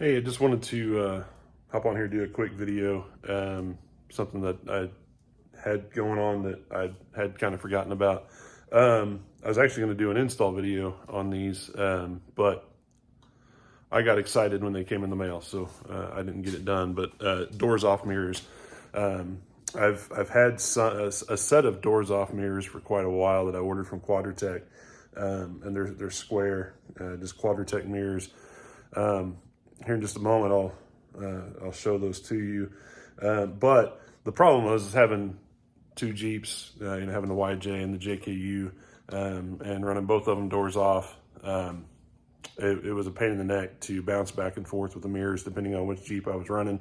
Hey, I just wanted to hop on here and do a quick video. Something that I had going on that I had kind of forgotten about. I was actually going to do an install video on these, but I got excited when they came in the mail, so I didn't get it done. But doors off mirrors. I've had a set of doors off mirrors for quite a while that I ordered from Quadratec, and they're square, just Quadratec mirrors. Here in just a moment, I'll show those to you. But the problem was having two Jeeps, having the YJ and the JKU, and running both of them doors off. It was a pain in the neck to bounce back and forth with the mirrors depending on which Jeep I was running,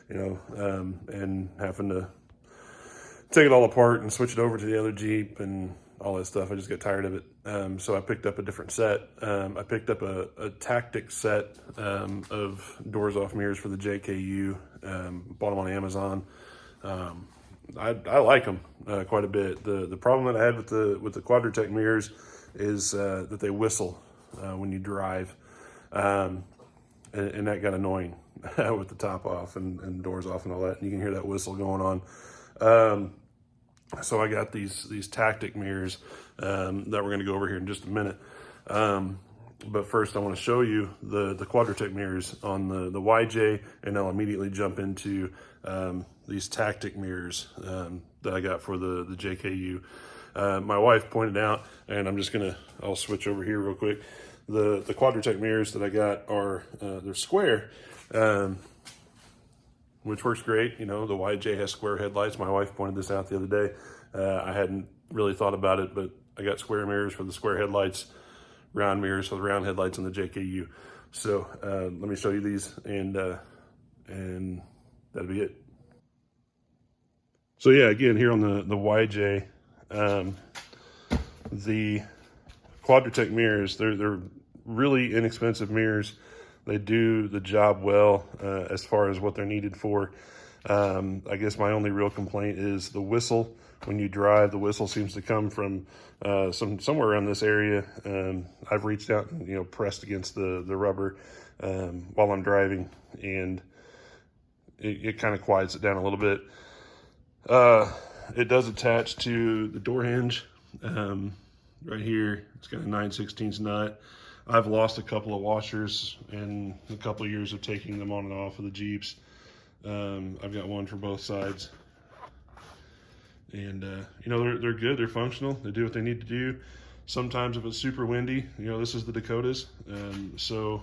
and having to take it all apart and switch it over to the other Jeep and all that stuff. I just got tired of it. So I picked up a different set. I picked up a tactic set of doors off mirrors for the JKU. Bought them on Amazon. I like them quite a bit. The problem that I had with the Quadratec mirrors is that they whistle when you drive, and that got annoying with the top off and doors off and all that. And you can hear that whistle going on. So I got these tactic mirrors that we're going to go over here in just a minute. But first I want to show you the Quadratec mirrors on the YJ, and I'll immediately jump into these tactic mirrors that I got for the JKU. My wife pointed out, and I'll switch over here real quick. The Quadratec mirrors that I got are, they're square, which works great. The YJ has square headlights. My wife pointed this out the other day. I hadn't really thought about it, but I got square mirrors for the square headlights, round mirrors for the round headlights on the JKU. So let me show you these, and that'll be it. So yeah, again, here on the YJ, the Quadratec mirrors, they're really inexpensive mirrors. They do the job well as far as what they're needed for. I guess my only real complaint is the whistle. When you drive, the whistle seems to come from somewhere around this area. I've reached out and pressed against the rubber while I'm driving, and it kind of quiets it down a little bit. It does attach to the door hinge right here. It's got a 9/16 nut. I've lost a couple of washers in a couple of years of taking them on and off of the Jeeps. I've got one for both sides, and they're good. They're functional. They do what they need to do. Sometimes if it's super windy, this is the Dakotas, so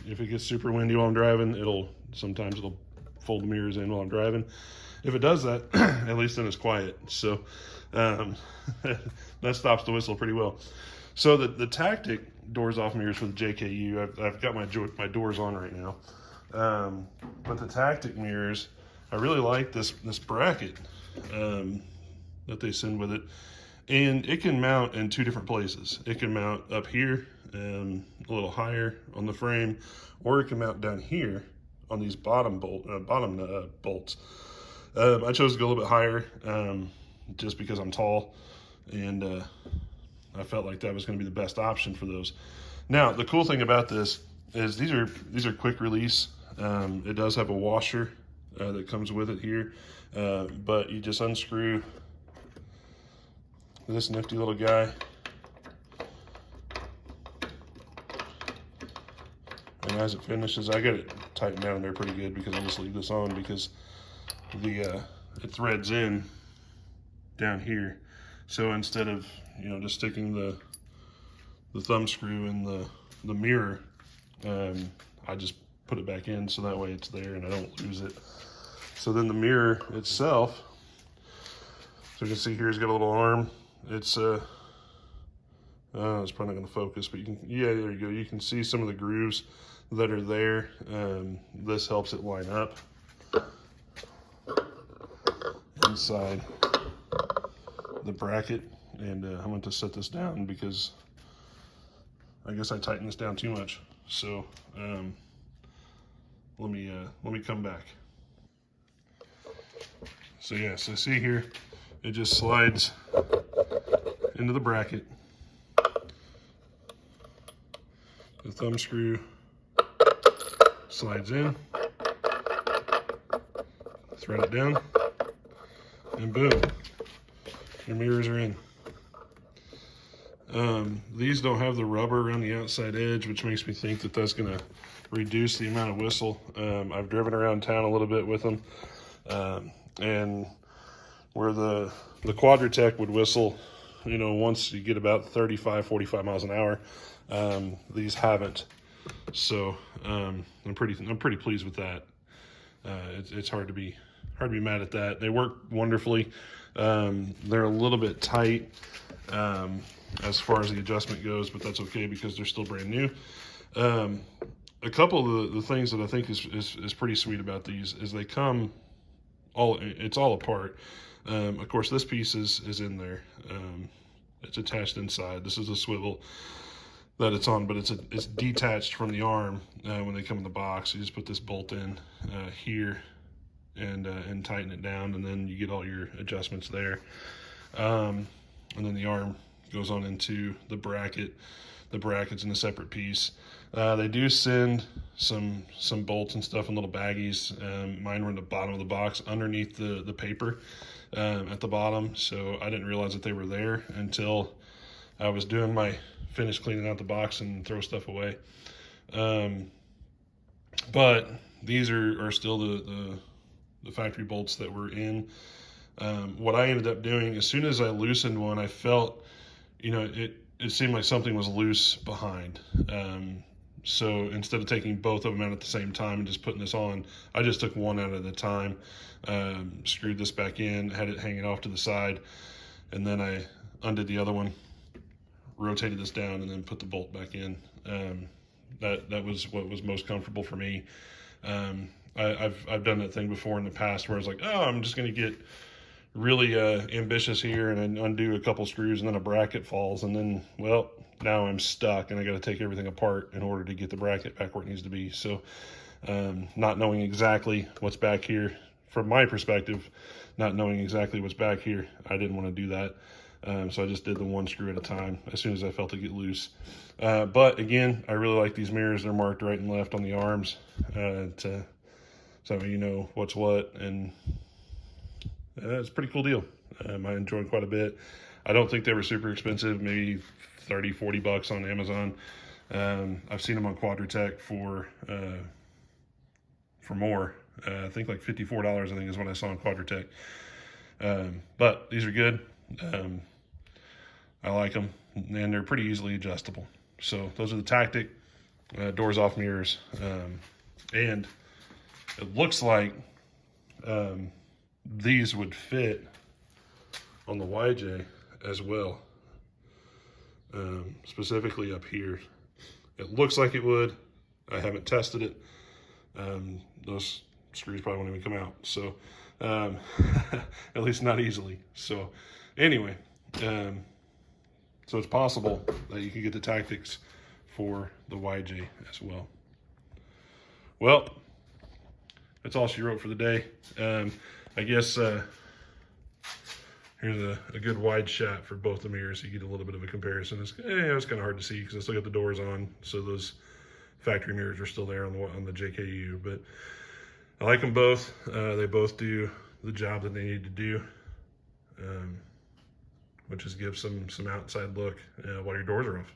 if it gets super windy while I'm driving, sometimes it'll fold the mirrors in while I'm driving. If it does that, at least then it's quiet. So that stops the whistle pretty well. So the tactic doors off mirrors for the JKU, I've got my doors on right now. But the tactic mirrors, I really like this bracket that they send with it. And it can mount in two different places. It can mount up here, a little higher on the frame, or it can mount down here on these bottom bolts. I chose to go a little bit higher just because I'm tall, and I felt like that was going to be the best option for those. Now, the cool thing about this is these are quick release. It does have a washer that comes with it here, but you just unscrew this nifty little guy, and as it finishes, I got it tightened down in there pretty good because I just leave this on because it threads in down here. So instead of just sticking the thumb screw in the mirror, I just put it back in so that way it's there and I don't lose it. So then the mirror itself, so you can see here, it's got a little arm. It's probably not going to focus, but there you go. You can see some of the grooves that are there. This helps it line up inside the bracket, and I'm going to set this down because I guess I tightened this down too much. So let me come back. So yeah, so see here, it just slides into the bracket. The thumb screw slides in, thread it down, and boom, your mirrors are in. These don't have the rubber around the outside edge, which makes me think that that's going to reduce the amount of whistle. I've driven around town a little bit with them, and where the Quadratec would whistle, you know, once you get about 35, 45 miles an hour, these haven't. So I'm pretty pleased with that. It's hard to be mad at that. They work wonderfly. They're a little bit tight as far as the adjustment goes, but that's okay because they're still brand new. A couple of the things that I think is pretty sweet about these is they come it's all apart. Of course, this piece is in there. It's attached inside. This is a swivel that it's on, but it's detached from the arm when they come in the box. You just put this bolt in here and tighten it down, and then you get all your adjustments there. And then the arm goes on into the bracket. The bracket's in a separate piece. They do send some bolts and stuff in little baggies. Mine were in the bottom of the box underneath the paper at the bottom, so I didn't realize that they were there until I was doing my finish cleaning out the box and throw stuff away. But these are still the factory bolts that were in. What I ended up doing, as soon as I loosened one, I felt, you know, it seemed like something was loose behind. So instead of taking both of them out at the same time and just putting this on, I just took one out at a time, screwed this back in, had it hanging off to the side, and then I undid the other one, rotated this down, and then put the bolt back in. That was what was most comfortable for me. I've done that thing before in the past where I was like, oh, I'm just going to get really ambitious here and undo a couple screws, and then a bracket falls, and then, well, now I'm stuck and I got to take everything apart in order to get the bracket back where it needs to be. So not knowing exactly what's back here, from my perspective, not knowing exactly what's back here, I didn't want to do that. So I just did the one screw at a time as soon as I felt it get loose. But again, I really like these mirrors. They're marked right and left on the arms so you know what's what, and it's a pretty cool deal. I enjoyed quite a bit. I don't think they were super expensive, maybe 30, 40 bucks on Amazon. I've seen them on Quadratec for more. I think like $54, I think is what I saw on Quadratec. But these are good. I like them, and they're pretty easily adjustable. So those are the Tactic doors off mirrors. And it looks like these would fit on the YJ as well, specifically up here. It looks like it would. I haven't tested it. Those screws probably won't even come out, so at least not easily. So anyway, so it's possible that you can get the Tactics for the YJ as well. Well, that's all she wrote for the day. I guess here's a good wide shot for both the mirrors. So you get a little bit of a comparison. It's kind of hard to see because I still got the doors on, so those factory mirrors are still there on the JKU. But I like them both. They both do the job that they need to do, which is give some outside look while your doors are off.